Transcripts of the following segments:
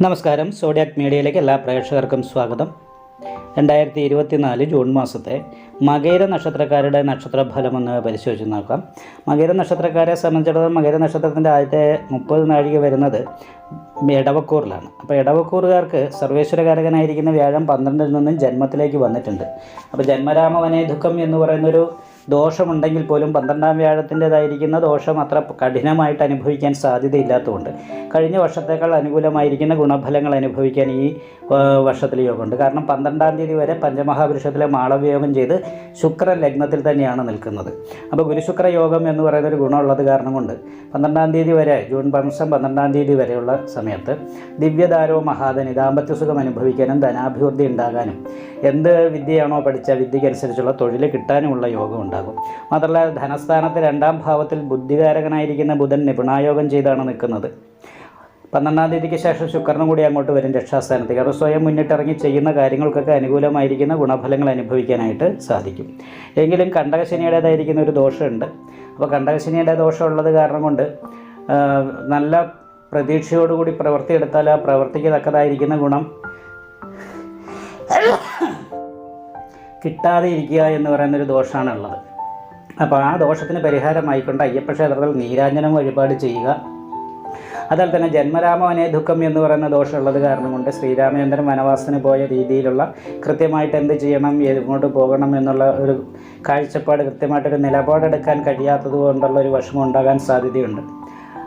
നമസ്കാരം. സോഡിയാക് മീഡിയയിലേക്ക് എല്ലാ പ്രേക്ഷകർക്കും സ്വാഗതം. 2024 ജൂൺ മാസത്തെ മകയിര നക്ഷത്രക്കാരുടെ നക്ഷത്രഫലമൊന്ന് പരിശോധിച്ച് നോക്കാം. മകയിര നക്ഷത്രക്കാരെ സംബന്ധിച്ചിടത്തോളം മകയിര നക്ഷത്രത്തിൻ്റെ ആദ്യത്തെ 30 നാഴിക വരുന്നത് ഇടവക്കൂറിലാണ്. അപ്പോൾ ഇടവക്കൂറുകാർക്ക് സർവേശ്വരകാരകനായിരിക്കുന്ന വ്യാഴം 12 നിന്നും ജന്മത്തിലേക്ക് വന്നിട്ടുണ്ട്. അപ്പോൾ ജന്മരാമവനെ ദുഃഖം എന്ന് പറയുന്നൊരു ദോഷമുണ്ടെങ്കിൽ പോലും 12ാം വ്യാഴത്തിൻ്റെതായിരിക്കുന്ന ദോഷം അത്ര കഠിനമായിട്ട് അനുഭവിക്കാൻ സാധ്യതയില്ലാത്തതുകൊണ്ട് കഴിഞ്ഞ വർഷത്തേക്കാൾ അനുകൂലമായിരിക്കുന്ന ഗുണഫലങ്ങൾ അനുഭവിക്കാൻ ഈ വർഷത്തിൽ യോഗമുണ്ട്. കാരണം 12ാം തീയതി വരെ പഞ്ചമഹാപുരുഷത്തിലെ മാളവയോഗം ചെയ്ത് ശുക്രൻ ലഗ്നത്തിൽ തന്നെയാണ് നിൽക്കുന്നത്. അപ്പോൾ ഗുരുശുക്ര യോഗം എന്ന് പറയുന്നൊരു ഗുണമുള്ളത് കാരണം കൊണ്ട് 12ാം തീയതി വരെ ജൂൺ 12ാം തീയതി വരെയുള്ള സമയത്ത് ദിവ്യദാരവും മഹാധനി ദാമ്പത്യസുഖം അനുഭവിക്കാനും ധനാഭിവൃദ്ധി ഉണ്ടാകാനും എന്ത് വിദ്യയാണോ പഠിച്ച വിദ്യയ്ക്കനുസരിച്ചുള്ള തൊഴിൽ കിട്ടാനുമുള്ള യോഗം ഉണ്ടാകും. മാത്രമല്ല ധനസ്ഥാനത്ത് 2ാം ഭാവത്തിൽ ബുദ്ധികാരകനായിരിക്കുന്ന ബുധൻ നിപുണായോഗം ചെയ്താണ് നിൽക്കുന്നത്. 12ാം തീയതിക്ക് ശേഷം ശുക്രനും കൂടി അങ്ങോട്ട് വരും രക്ഷാസ്ഥാനത്തേക്ക്. അപ്പോൾ സ്വയം മുന്നിട്ടിറങ്ങി ചെയ്യുന്ന കാര്യങ്ങൾക്കൊക്കെ അനുകൂലമായിരിക്കുന്ന ഗുണഫലങ്ങൾ അനുഭവിക്കാനായിട്ട് സാധിക്കും. എങ്കിലും കണ്ടകശനിയുടേതായിരിക്കുന്ന ഒരു ദോഷമുണ്ട്. അപ്പോൾ കണ്ടകശനിയുടെ ദോഷമുള്ളത് കാരണം കൊണ്ട് നല്ല പ്രതീക്ഷയോടുകൂടി പ്രവൃത്തിയെടുത്താൽ ആ പ്രവൃത്തിക്ക് തക്കതായിരിക്കുന്ന ഗുണം കിട്ടാതെ ഇരിക്കുക എന്ന് പറയുന്നൊരു ദോഷമാണുള്ളത്. അപ്പോൾ ആ ദോഷത്തിന് പരിഹാരമായിക്കൊണ്ട് അയ്യപ്പ ക്ഷേത്രത്തിൽ നീരാഞ്ജനം വഴിപാട് ചെയ്യുക. അതുപോലെ തന്നെ ജന്മരാമവനെ ദുഃഖം എന്ന് പറയുന്ന ദോഷമുള്ളത് കാരണം കൊണ്ട് ശ്രീരാമചന്ദ്രൻ വനവാസത്തിന് പോയ രീതിയിലുള്ള കൃത്യമായിട്ട് എന്ത് ചെയ്യണം, എങ്ങോട്ട് പോകണം എന്നുള്ള ഒരു കാഴ്ചപ്പാട്, കൃത്യമായിട്ടൊരു നിലപാടെടുക്കാൻ കഴിയാത്തത് കൊണ്ടുള്ള ഒരു വിഷമം ഉണ്ടാകാൻ സാധ്യതയുണ്ട്.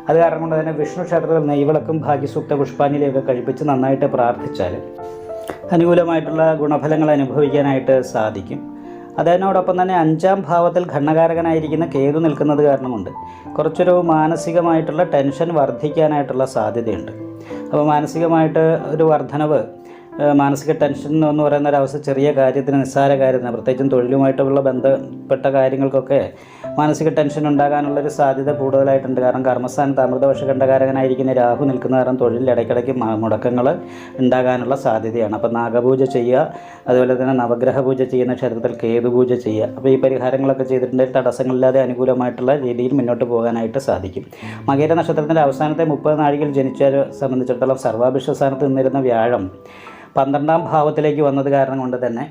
അത് കാരണം കൊണ്ട് തന്നെ വിഷ്ണു ക്ഷേത്രത്തിൽ നെയ്വിളക്കും ഭാഗ്യസൂക്ത പുഷ്പാഞ്ജലിയൊക്കെ കഴിപ്പിച്ച് നന്നായിട്ട് പ്രാർത്ഥിച്ചാൽ അനുകൂലമായിട്ടുള്ള ഗുണഫലങ്ങൾ അനുഭവിക്കാനായിട്ട് സാധിക്കും. അതിനോടൊപ്പം തന്നെ 5ാം ഭാവത്തിൽ ഘണ്ണകാരകനായിരിക്കുന്ന കേതു നിൽക്കുന്നത് കാരണമുണ്ട് കുറച്ചൊരു മാനസികമായിട്ടുള്ള ടെൻഷൻ വർദ്ധിക്കാനായിട്ടുള്ള സാധ്യതയുണ്ട്. അപ്പോൾ മാനസികമായിട്ട് ഒരു വർധനവ്, മാനസിക ടെൻഷൻ എന്ന് പറയുന്ന ഒരവസ്ഥ ചെറിയ കാര്യത്തിന്, നിസ്സാര കാര്യത്തിന്, പ്രത്യേകിച്ചും തൊഴിലുമായിട്ടുള്ള ബന്ധപ്പെട്ട കാര്യങ്ങൾക്കൊക്കെ മാനസിക ടെൻഷൻ ഉണ്ടാകാനുള്ളൊരു സാധ്യത കൂടുതലായിട്ടുണ്ട്. കാരണം കർമ്മസ്ഥാനത്ത് അമൃതവർഷ ഘണ്ഡകാരകനായിരിക്കുന്ന രാഹു നിൽക്കുന്ന കാരണം തൊഴിലിൽ ഇടയ്ക്കിടയ്ക്ക് മുടക്കങ്ങൾ ഉണ്ടാകാനുള്ള സാധ്യതയാണ്. അപ്പോൾ നാഗപൂജ ചെയ്യുക, അതുപോലെ തന്നെ നവഗ്രഹ പൂജ ചെയ്യുന്ന ക്ഷേത്രത്തിൽ കേതുപൂജ ചെയ്യുക. അപ്പോൾ ഈ പരിഹാരങ്ങളൊക്കെ ചെയ്തിട്ടുണ്ടെങ്കിൽ തടസ്സങ്ങളില്ലാതെ അനുകൂലമായിട്ടുള്ള രീതിയിൽ മുന്നോട്ട് പോകാനായിട്ട് സാധിക്കും. മകയിര നക്ഷത്രത്തിൻ്റെ അവസാനത്തെ 30 നാഴികയിൽ ജനിച്ചവരെ സംബന്ധിച്ചിടത്തോളം സർവാഭിഷ്ട സ്ഥാനത്ത് നിന്നിരുന്ന വ്യാഴം 12ാം ഭാവത്തിലേക്ക് വന്നത് കാരണം കൊണ്ട് തന്നെ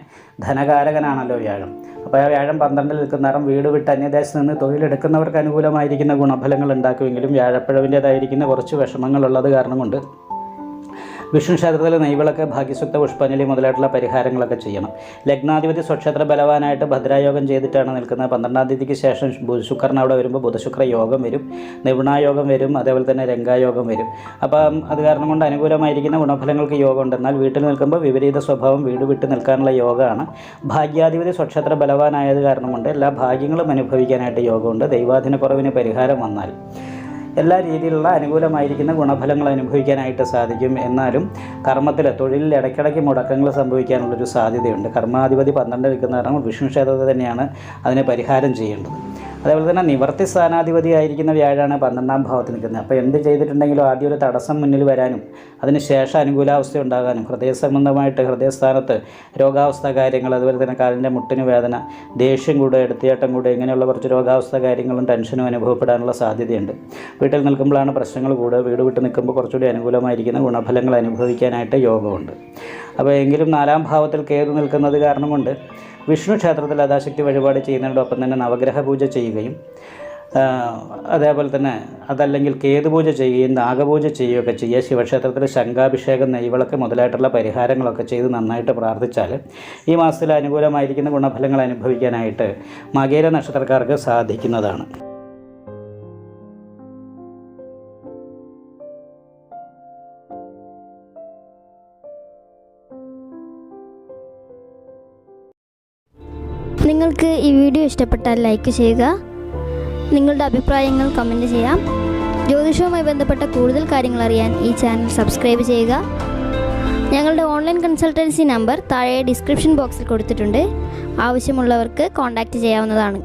ധനകാരകനാണല്ലോ വ്യാഴം. അപ്പോൾ ആ വ്യാഴം 12ൽ നിൽക്കുന്ന നേരം വീട് വിട്ട് അന്യദേശത്ത് നിന്ന് തൊഴിലെടുക്കുന്നവർക്ക് അനുകൂലമായിരിക്കുന്ന ഗുണഫലങ്ങൾ ഉണ്ടാക്കുമെങ്കിലും വ്യാഴപ്പിഴവിൻ്റേതായിരിക്കുന്ന കുറച്ച് വിഷമങ്ങളുള്ളത് കാരണം കൊണ്ട് വിഷ്ണു ക്ഷേത്രത്തിൽ നെയ്വിളക്ക്, ഭാഗ്യസൂക്ത പുഷ്പാഞ്ജലി മുതലായിട്ടുള്ള പരിഹാരങ്ങളൊക്കെ ചെയ്യണം. ലഗ്നാധിപതി സ്വക്ഷേത്ര ബലവാനായിട്ട് ഭദ്രായോഗം ചെയ്തിട്ടാണ് നിൽക്കുന്നത്. 12ാം തീയതിക്ക് ശേഷം ശുക്രൻ അവിടെ വരുമ്പോൾ ബുധശുക്ര യോഗം വരും, നിപുണായോഗം വരും, അതേപോലെ തന്നെ രംഗായോഗം വരും. അപ്പം അത് കാരണം കൊണ്ട് അനുകൂലമായിരിക്കുന്ന ഗുണഫലങ്ങൾക്ക് യോഗമുണ്ട്. എന്നാൽ വീട്ടിൽ നിൽക്കുമ്പോൾ വിപരീത സ്വഭാവം, വീട് വിട്ട് നിൽക്കാനുള്ള യോഗമാണ്. ഭാഗ്യാധിപതി സ്വക്ഷേത്ര ബലവാനായത് കാരണം കൊണ്ട് എല്ലാ ഭാഗ്യങ്ങളും അനുഭവിക്കാനായിട്ട് യോഗമുണ്ട്. ദൈവാധീന കുറവിന് പരിഹാരം വന്നാൽ എല്ലാ രീതിയിലുള്ള അനുകൂലമായിരിക്കുന്ന ഗുണഫലങ്ങൾ അനുഭവിക്കാനായിട്ട് സാധിക്കും. എന്നാലും കർമ്മത്തിൽ, തൊഴിലിൽ ഇടയ്ക്കിടയ്ക്ക് മുടക്കങ്ങൾ സംഭവിക്കാനുള്ളൊരു സാധ്യതയുണ്ട്. കർമാധിപതി 12 നിൽക്കുന്ന കാരണം വിഷ്ണു ക്ഷേത്രത്തിൽ തന്നെയാണ് അതിന് പരിഹാരം ചെയ്യേണ്ടത്. അതേപോലെ തന്നെ നിവർത്തി സ്ഥാനാധിപതി ആയിരിക്കുന്ന വ്യാഴാണ് 12ാം ഭാവത്തിൽ നിൽക്കുന്നത്. അപ്പോൾ എന്ത് ചെയ്തിട്ടുണ്ടെങ്കിലും ആദ്യം ഒരു തടസ്സം മുന്നിൽ വരാനും അതിന് ശേഷം അനുകൂലാവസ്ഥ ഉണ്ടാകാനും, ഹൃദയ സംബന്ധമായിട്ട് ഹൃദയസ്ഥാനത്ത് രോഗാവസ്ഥ കാര്യങ്ങൾ, അതുപോലെ തന്നെ കാലിൻ്റെ മുട്ടിന് വേദന, ദേഷ്യം കൂടെ, എടുത്തിയാട്ടം കൂടെ, ഇങ്ങനെയുള്ള കുറച്ച് രോഗാവസ്ഥ കാര്യങ്ങളും ടെൻഷനും അനുഭവപ്പെടാനുള്ള സാധ്യതയുണ്ട്. വീട്ടിൽ നിൽക്കുമ്പോഴാണ് പ്രശ്നങ്ങൾ കൂടുക. വീട് വിട്ട് നിൽക്കുമ്പോൾ കുറച്ചുകൂടി അനുകൂലമായിരിക്കുന്ന ഗുണഫലങ്ങൾ അനുഭവിക്കാനായിട്ട് യോഗമുണ്ട്. അപ്പോൾ എങ്കിലും 4ാം ഭാവത്തിൽ കേതു നിൽക്കുന്നത് കാരണം കൊണ്ട് വിഷ്ണു ക്ഷേത്രത്തിൽ യഥാശക്തി വഴിപാട് ചെയ്യുന്നതിനോടൊപ്പം തന്നെ നവഗ്രഹ പൂജ ചെയ്യുകയും അതേപോലെ തന്നെ അതല്ലെങ്കിൽ കേതുപൂജ ചെയ്യുകയും നാഗപൂജ ചെയ്യുകയൊക്കെ ചെയ്യുക. ശിവക്ഷേത്രത്തിൽ ശംഖാഭിഷേകം, നെയ്വിളക്ക് മുതലായിട്ടുള്ള പരിഹാരങ്ങളൊക്കെ ചെയ്ത് നന്നായിട്ട് പ്രാർത്ഥിച്ചാൽ ഈ മാസത്തിൽ അനുകൂലമായിരിക്കുന്ന ഗുണഫലങ്ങൾ അനുഭവിക്കാനായിട്ട് മകയിര നക്ഷത്രക്കാർക്ക് സാധിക്കുന്നതാണ്. നിങ്ങൾക്ക് ഈ വീഡിയോ ഇഷ്ടപ്പെട്ടാൽ ലൈക്ക് ചെയ്യുക, നിങ്ങളുടെ അഭിപ്രായങ്ങൾ കമൻറ്റ് ചെയ്യാം. ജ്യോതിഷവുമായി ബന്ധപ്പെട്ട കൂടുതൽ കാര്യങ്ങൾ അറിയാൻ ഈ ചാനൽ സബ്സ്ക്രൈബ് ചെയ്യുക. ഞങ്ങളുടെ ഓൺലൈൻ കൺസൾട്ടൻസി നമ്പർ താഴെ ഡിസ്ക്രിപ്ഷൻ ബോക്സിൽ കൊടുത്തിട്ടുണ്ട്. ആവശ്യമുള്ളവർക്ക് കോൺടാക്റ്റ് ചെയ്യാവുന്നതാണ്.